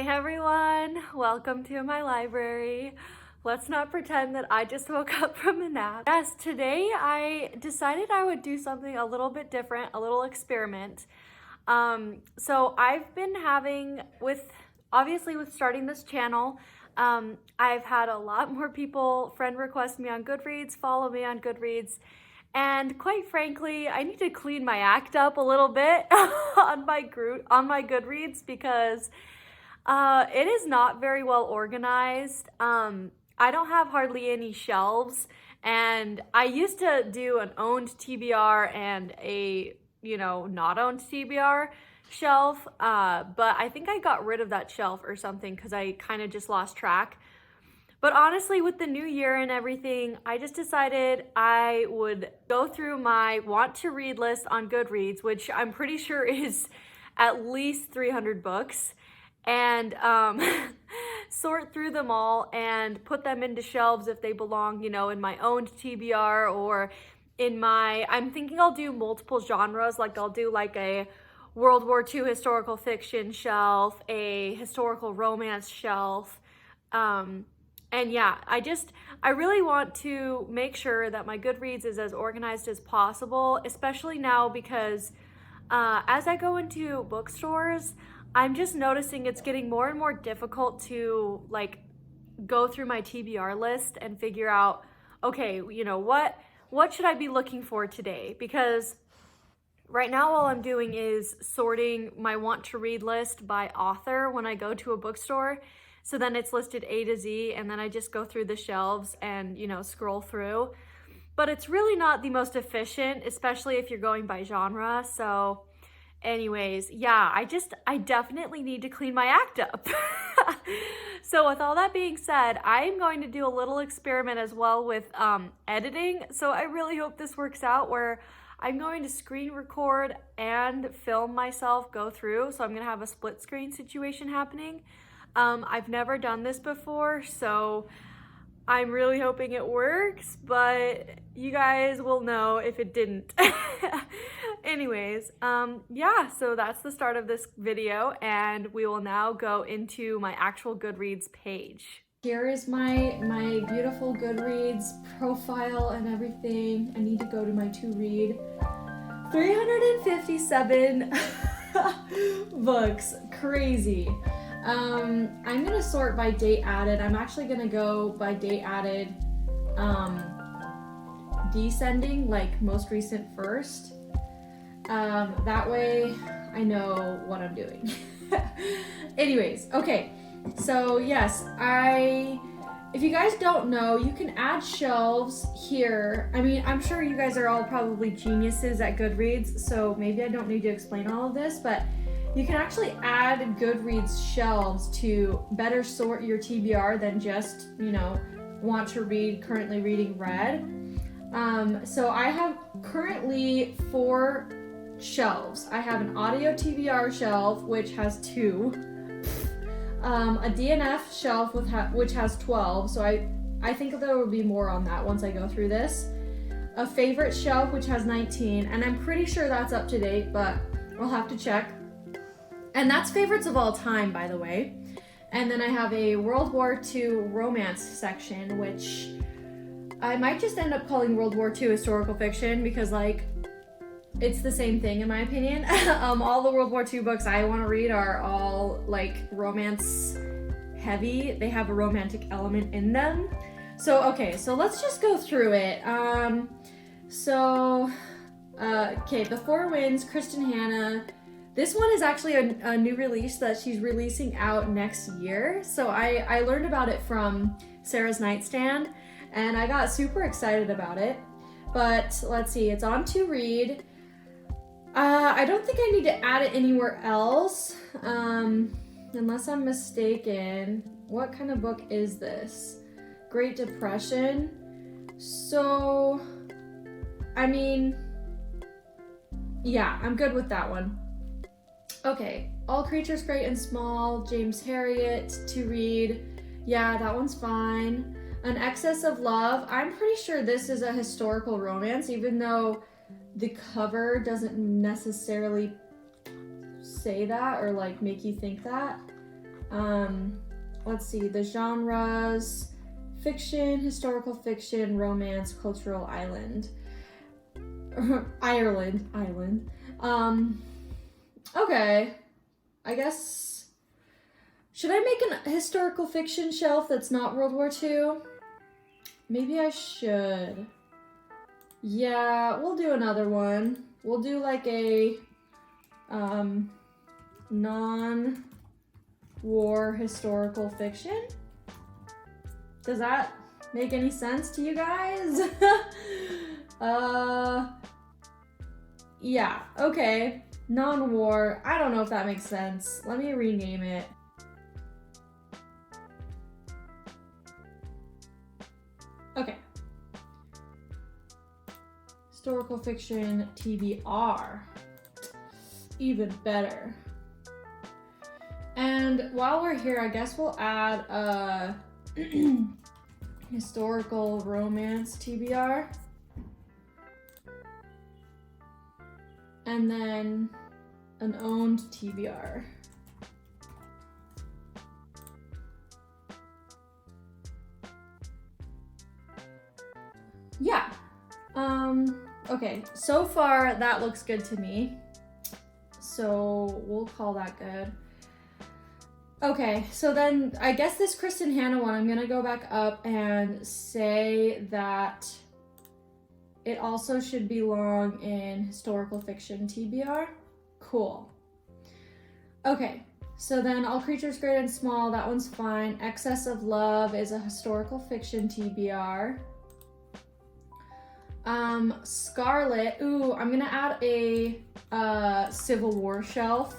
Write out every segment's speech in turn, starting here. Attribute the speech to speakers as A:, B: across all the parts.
A: everyone, welcome to my library. Let's not pretend that I just woke up from a nap. Yes, today I decided I would do something a little bit different, a little experiment. So I've been having, obviously with starting this channel, I've had a lot more people friend request me on Goodreads, follow me on Goodreads, and quite frankly, I need to clean my act up a little bit on my Goodreads because it is not very well organized. I don't have hardly any shelves, and I used to do an owned TBR and a, not owned TBR shelf, but I think I got rid of that shelf or something because I kind of just lost track. But honestly, with the new year and everything, I just decided I would go through my want to read list on Goodreads, which I'm pretty sure is at least 300 books, and sort through them all and put them into shelves if they belong, in my owned TBR or in my, I'm thinking I'll do multiple genres, like I'll do like a World War II historical fiction shelf, a historical romance shelf, and yeah, I really want to make sure that my Goodreads is as organized as possible, especially now because as I go into bookstores, I'm just noticing it's getting more and more difficult to go through my TBR list and figure out, okay, what should I be looking for today? Because right now all I'm doing is sorting my want to read list by author when I go to a bookstore. So then it's listed A to Z, and then I just go through the shelves and, scroll through. But it's really not the most efficient, especially if you're going by genre. So anyways, yeah, I definitely need to clean my act up. So with all that being said, I'm going to do a little experiment as well with editing. So I really hope this works out where I'm going to screen record and film myself go through. So I'm gonna have a split screen situation happening. I've never done this before, so I'm really hoping it works, but you guys will know if it didn't. Anyways, yeah, so that's the start of this video, and we will now go into my actual Goodreads page. Here is my beautiful Goodreads profile and everything. I need to go to my to read. 357 books, crazy. I'm gonna sort by date added. I'm actually gonna go by date added, descending, like most recent first. That way I know what I'm doing. Anyways, okay, so yes, if you guys don't know, you can add shelves here. I mean, I'm sure you guys are all probably geniuses at Goodreads, so maybe I don't need to explain all of this, but you can actually add Goodreads shelves to better sort your TBR than just, want to read, currently reading, read. So I have currently 4 shelves. I have an audio TBR shelf, which has 2. A DNF shelf which has 12. So I think there will be more on that once I go through this. A favorite shelf, which has 19. And I'm pretty sure that's up to date, but I'll have to check. And that's favorites of all time, by the way. And then I have a World War II romance section, which I might just end up calling World War II historical fiction because, it's the same thing in my opinion. All the World War II books I want to read are all, romance heavy. They have a romantic element in them. So, okay, so let's just go through it. Okay, The Four Winds, Kristen Hanna. This one is actually a new release that she's releasing out next year. So I learned about it from Sarah's Nightstand, and I got super excited about it. But let's see, it's on to read. I don't think I need to add it anywhere else, unless I'm mistaken. What kind of book is this? Great Depression. So, I mean, yeah, I'm good with that one. Okay, All Creatures Great and Small, James Herriot, to read. Yeah, that one's fine. An Excess of Love. I'm pretty sure this is a historical romance, even though the cover doesn't necessarily say that or make you think that. Let's see, the genres: fiction, historical fiction, romance, cultural island. Ireland. Okay. I guess, should I make an historical fiction shelf that's not World War II? Maybe I should. Yeah, we'll do another one. We'll do like a non-war historical fiction. Does that make any sense to you guys? Yeah, okay. Non-war. I don't know if that makes sense. Let me rename it. Okay. Historical fiction TBR. Even better. And while we're here, I guess we'll add a historical romance TBR. And then an owned TBR. Yeah. Okay, so far that looks good to me. So we'll call that good. Okay, so then I guess this Kristen Hanna one, I'm gonna go back up and say that it also should belong in historical fiction TBR. Cool. Okay, so then All Creatures Great and Small, that one's fine. Excess of Love is a historical fiction TBR. Scarlet, ooh, I'm gonna add a Civil War shelf.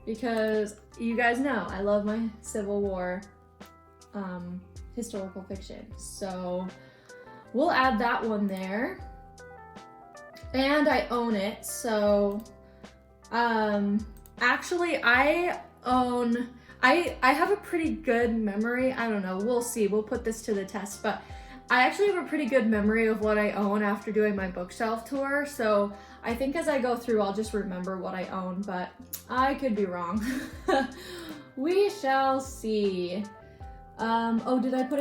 A: Because you guys know I love my Civil War historical fiction. So we'll add that one there. And I own it, so actually I have a pretty good memory. I don't know, we'll see, we'll put this to the test, but I actually have a pretty good memory of what I own after doing my bookshelf tour, so I think as I go through I'll just remember what I own, but I could be wrong. We shall see. Oh, did I put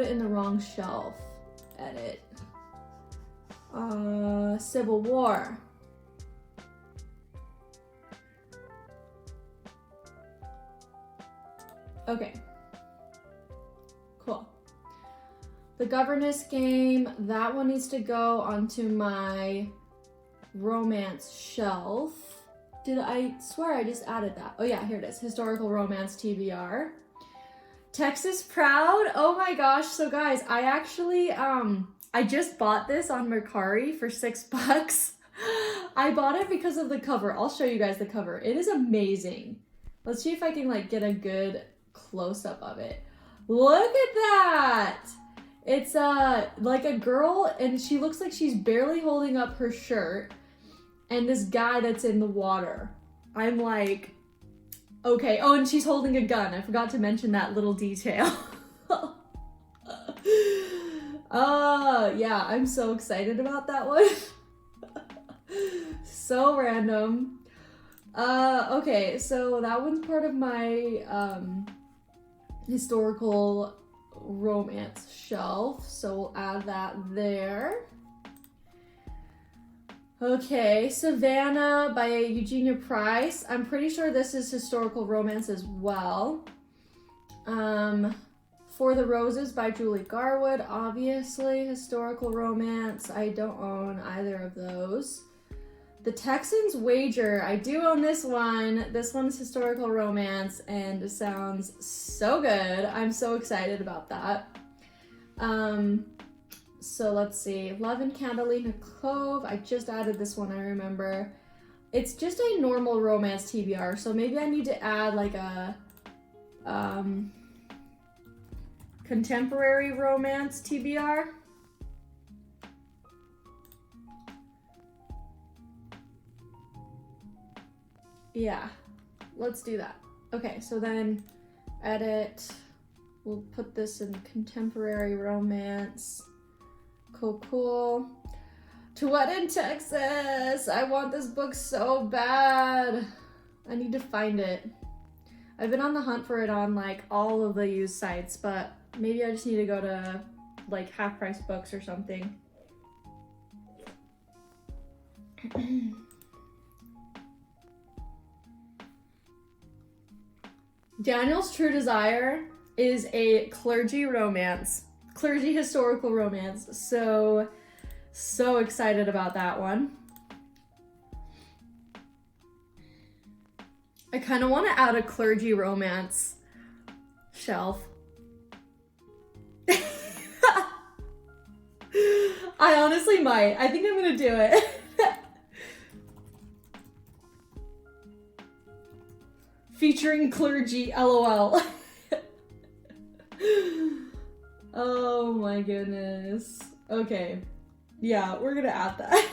A: it in the wrong shelf. Edit. Civil War. Okay. Cool. The Governess Game, that one needs to go onto my romance shelf. I swear I just added that. Oh yeah, here it is. Historical romance TBR. Texas Proud. Oh my gosh. So guys, I actually, I just bought this on Mercari for $6. I bought it because of the cover. I'll show you guys the cover. It is amazing. Let's see if I can like get a good close-up of it. Look at that. It's like a girl and she looks like she's barely holding up her shirt, and this guy that's in the water. I'm like, okay. Oh, and she's holding a gun. I forgot to mention that little detail. Yeah, I'm so excited about that one. So random. Okay, so that one's part of my historical romance shelf, so we'll add that there. Okay, Savannah by Eugenia Price. I'm pretty sure this is historical romance as well. For the Roses by Julie Garwood, obviously historical romance. I don't own either of those. The Texans Wager, I do own this one. This one's historical romance and it sounds so good. I'm so excited about that. So let's see, Love in Catalina Cove. I just added this one, I remember. It's just a normal romance TBR, so maybe I need to add like a contemporary romance TBR. Yeah, let's do that. Okay, so then edit, we'll put this in contemporary romance. Cool. To What in Texas? I want this book so bad. I need to find it. I've been on the hunt for it on like all of the used sites, but maybe I just need to go to like Half Price Books or something. Daniel's True Desire is a clergy romance, clergy historical romance. So excited about that one. I kind of want to add a clergy romance shelf. I honestly might. I think I'm gonna do it. Featuring clergy, LOL. Oh my goodness. Okay. Yeah, we're gonna add that.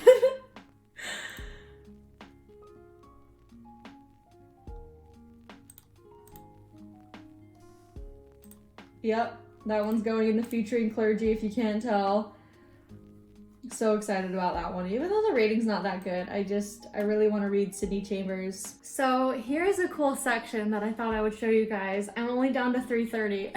A: Yep, that one's going in the featuring clergy if you can't tell. So excited about that one, even though the rating's not that good. I really want to read Sydney Chambers. So here's a cool section that I thought I would show you guys. I'm only down to 330.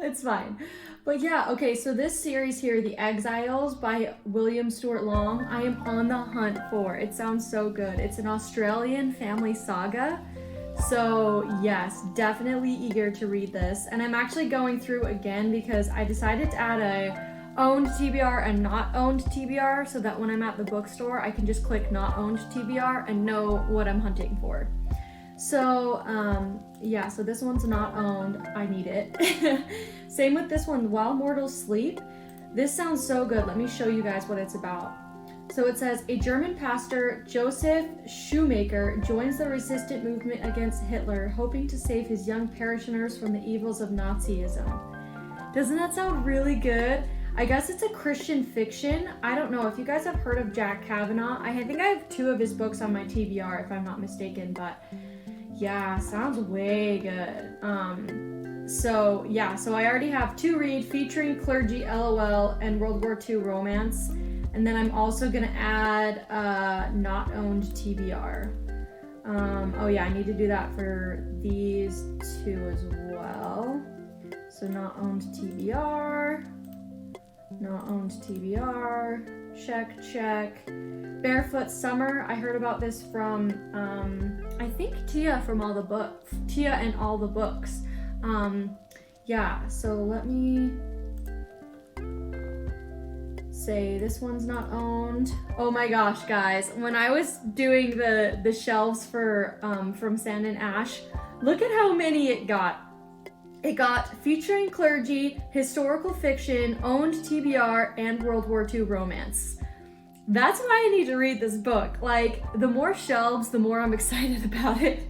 A: It's fine. But yeah, okay, so this series here, The Exiles by William Stuart Long, I am on the hunt for. It sounds so good. It's an Australian family saga. So yes, definitely eager to read this. And I'm actually going through again because I decided to add a owned TBR and not owned TBR so that when I'm at the bookstore, I can just click not owned TBR and know what I'm hunting for. So yeah, so this one's not owned. I need it. Same with this one, While Mortals Sleep. This sounds so good. Let me show you guys what it's about. So it says, a German pastor, Joseph Shoemaker, joins the resistance movement against Hitler, hoping to save his young parishioners from the evils of Nazism. Doesn't that sound really good? I guess it's a Christian fiction. I don't know if you guys have heard of Jack Kavanaugh. I think I have 2 of his books on my TBR if I'm not mistaken, but yeah, sounds way good. So yeah, so I already have 2 read featuring clergy, LOL, and World War II romance. And then I'm also gonna add not owned TBR. Oh yeah, I need to do that for these 2 as well. So not owned TBR, not owned TBR, check. Barefoot Summer, I heard about this from, I think Tia from All the Books, Tia and All the Books. Yeah, so let me say this one's not owned. Oh my gosh, guys, when I was doing the shelves for from Sand and Ash, look at how many it got. It got featuring clergy, historical fiction, owned TBR, and World War II romance. That's why I need to read this book. Like, the more shelves, the more I'm excited about it.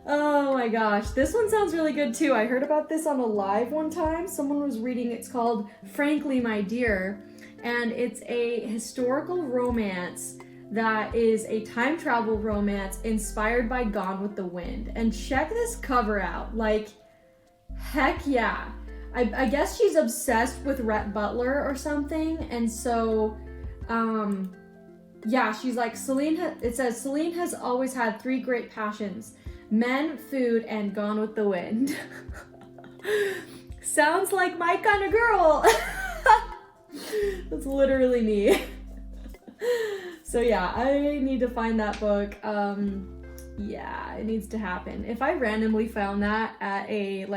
A: Oh my gosh, this one sounds really good too. I heard about this on a live one time. Someone was reading, it's called Frankly My Dear, and it's a historical romance that is a time travel romance inspired by Gone with the Wind. And check this cover out, like, heck yeah. I guess she's obsessed with Rhett Butler or something, and so, yeah, she's like, it says, Celine has always had 3 great passions: men, food, and Gone with the Wind. Sounds like my kind of girl. That's literally me. So yeah, I need to find that book. Yeah, it needs to happen. If I randomly found that at a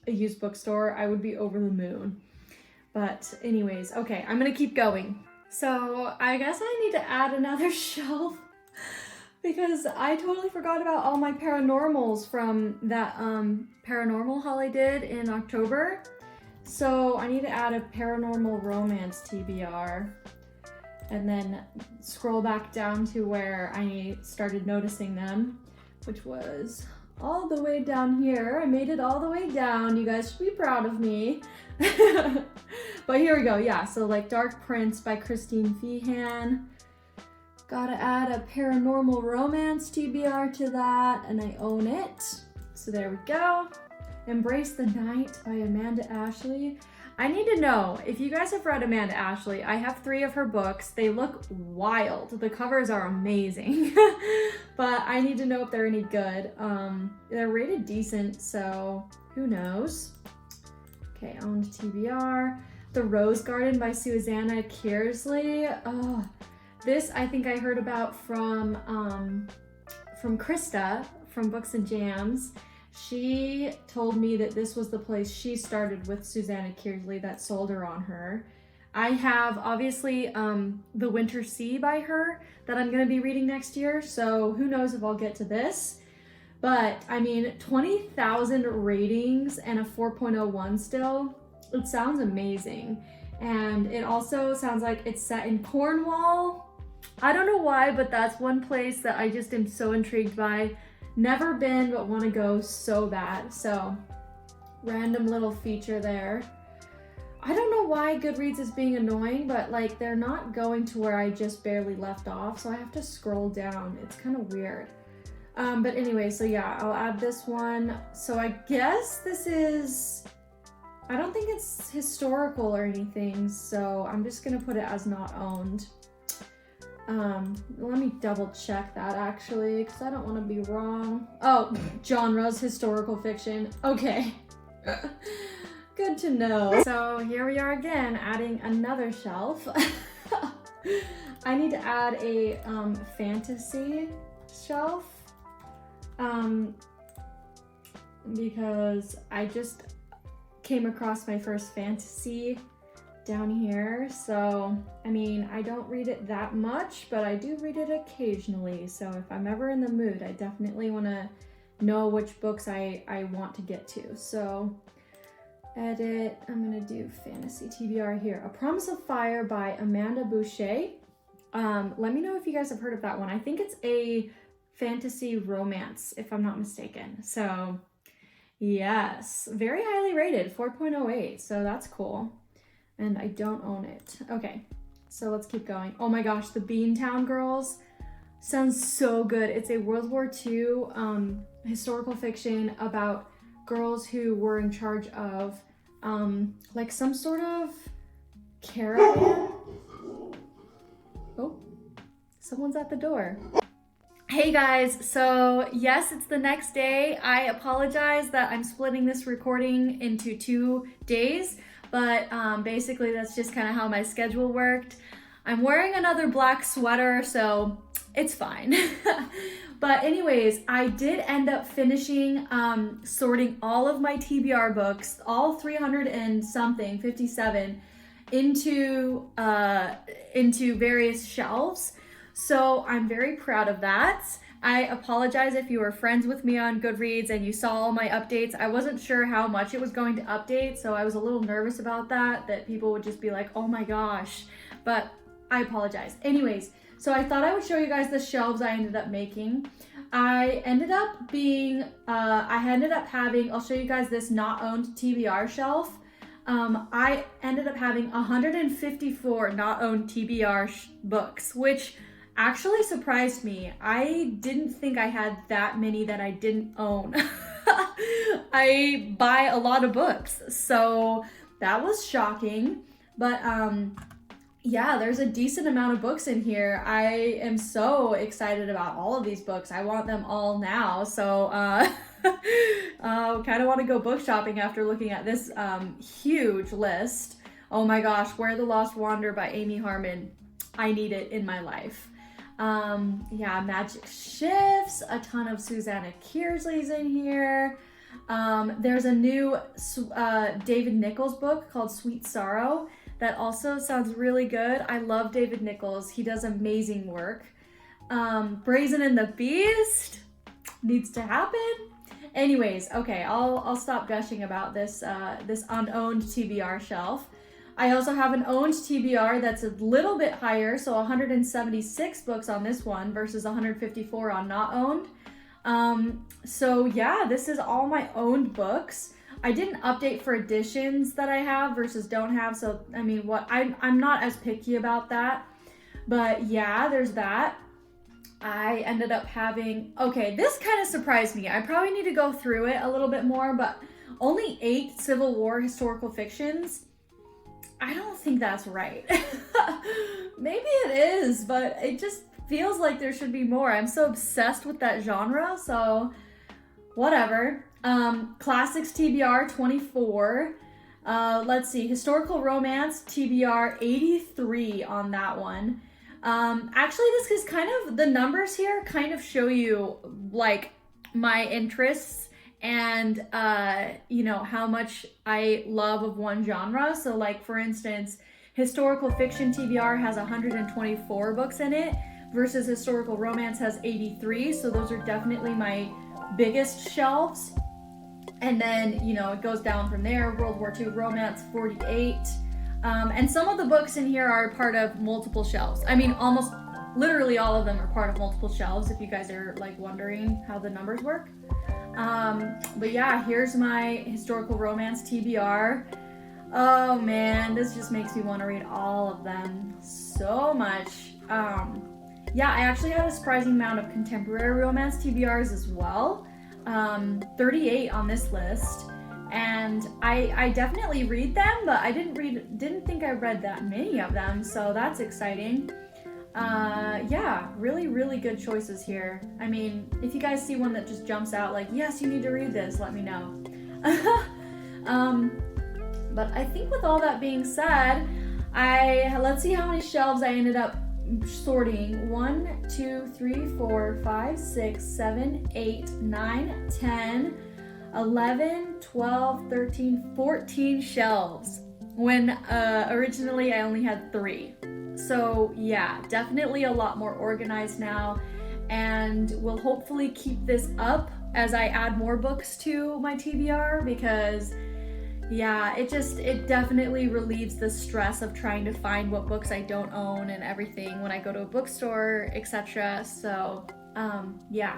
A: used bookstore, I would be over the moon. But anyways, okay, I'm gonna keep going. So I guess I need to add another shelf because I totally forgot about all my paranormals from that paranormal haul I did in October. So I need to add a paranormal romance TBR and then scroll back down to where I started noticing them, which was all the way down here. I made it all the way down. You guys should be proud of me. But here we go. Yeah, so like Dark Prince by Christine Feehan. Gotta add a paranormal romance TBR to that, and I own it. So there we go. Embrace the Night by Amanda Ashley. I need to know if you guys have read Amanda Ashley. I have 3 of her books. They look wild. The covers are amazing, but I need to know if they're any good. They're rated decent, so who knows? Okay, owned TBR. The Rose Garden by Susanna Kearsley. Oh, this I think I heard about from Krista from Books and Jams. She told me that this was the place she started with Susanna Kearsley that sold her on her. I have obviously The Winter Sea by her that I'm gonna be reading next year, so who knows if I'll get to this. But I mean, 20,000 ratings and a 4.01 still, it sounds amazing. And it also sounds like it's set in Cornwall. I don't know why, but that's one place that I just am so intrigued by. Never been, but want to go so bad. So, random little feature there. I don't know why Goodreads is being annoying, but like they're not going to where I just barely left off, so I have to scroll down. It's kind of weird. But anyway, so yeah, I'll add this one. So I guess this is, I don't think it's historical or anything, so I'm just gonna put it as not owned. Let me double check that actually, because I don't want to be wrong. Oh, genres, historical fiction. Okay. Good to know. So here we are again, adding another shelf. I need to add a fantasy shelf because I just came across my first fantasy down here. So, I mean, I don't read it that much, but I do read it occasionally. So if I'm ever in the mood, I definitely want to know which books I want to get to. So edit, I'm gonna do fantasy TBR here. A Promise of Fire by Amanda Boucher. Let me know if you guys have heard of that one. I think it's a fantasy romance, if I'm not mistaken. So yes, very highly rated, 4.08, so that's cool. And I don't own it. Okay, so let's keep going. Oh my gosh, the Beantown Girls sounds so good. It's a World War II historical fiction about girls who were in charge of like some sort of caravan. Oh, someone's at the door. Hey guys, so yes, it's the next day. I apologize that I'm splitting this recording into 2 days, but basically that's just kind of how my schedule worked. I'm wearing another black sweater, so it's fine. But anyways, I did end up finishing sorting all of my TBR books, all 300 and something, 57, into various shelves. So I'm very proud of that. I apologize if you were friends with me on Goodreads and you saw all my updates. I wasn't sure how much it was going to update, so I was a little nervous about that people would just be like, oh my gosh, but I apologize. Anyways, so I thought I would show you guys the shelves I ended up making. I ended up having, I'll show you guys this not owned TBR shelf. I ended up having 154 not owned TBR books, which actually surprised me. I didn't think I had that many that I didn't own. I buy a lot of books, so that was shocking. But yeah, there's a decent amount of books in here. I am so excited about all of these books. I want them all now, so kind of want to go book shopping after looking at this huge list. Oh my gosh, Where the Lost Wander by Amy Harmon. I need it in my life. Yeah, Magic Shifts, a ton of Susanna Kearsley's in here. There's a new David Nichols book called Sweet Sorrow that also sounds really good. I love David Nichols. He does amazing work. Brazen and the Beast needs to happen. Anyways, okay, I'll stop gushing about this this unowned TBR shelf. I also have an owned TBR that's a little bit higher, so 176 books on this one versus 154 on not owned. So yeah, this is all my owned books. I didn't update for editions that I have versus don't have, so I mean, I'm not as picky about that. But yeah, there's that. I ended up having, okay, this kind of surprised me. I probably need to go through it a little bit more, but only 8 Civil War historical fictions. I don't think that's right. Maybe it is, but it just feels like there should be more. I'm so obsessed with that genre, so whatever. Classics TBR 24. Let's see, historical romance TBR 83 on that one. Actually, this is kind of, the numbers here kind of show you like my interests and you know, how much I love of one genre. So like, for instance, historical fiction TBR has 124 books in it versus historical romance has 83. So those are definitely my biggest shelves. And then, you know, it goes down from there. World War II romance 48. And some of the books in here are part of multiple shelves. I mean, almost literally all of them are part of multiple shelves, if you guys are like wondering how the numbers work. But yeah, here's my historical romance TBR. Oh man, this just makes me want to read all of them so much. Yeah, I actually have a surprising amount of contemporary romance TBRs as well. 38 on this list. And I definitely read them, but I didn't think I read that many of them, so that's exciting. Yeah, really good choices here. I mean, if you guys see one that just jumps out like, yes, you need to read this, let me know. But I think with all that being said, let's see how many shelves I ended up sorting. 1, 2, 3, 4, 5, 6, 7, 8, 9, 10, 11, 12, 13, 14 shelves when originally I only had 3. So yeah, definitely a lot more organized now, and we'll hopefully keep this up as I add more books to my TBR, because yeah, it definitely relieves the stress of trying to find what books I don't own and everything when I go to a bookstore, etc. So yeah,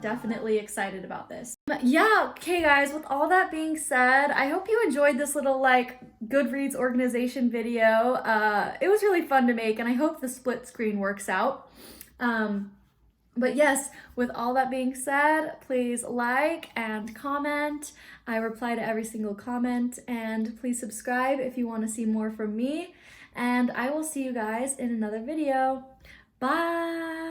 A: definitely excited about this. But yeah, okay guys, with all that being said, I hope you enjoyed this little like Goodreads organization video. It was really fun to make, and I hope the split screen works out. But yes, with all that being said, please like and comment. I reply to every single comment, and please subscribe if you want to see more from me. And I will see you guys in another video. Bye!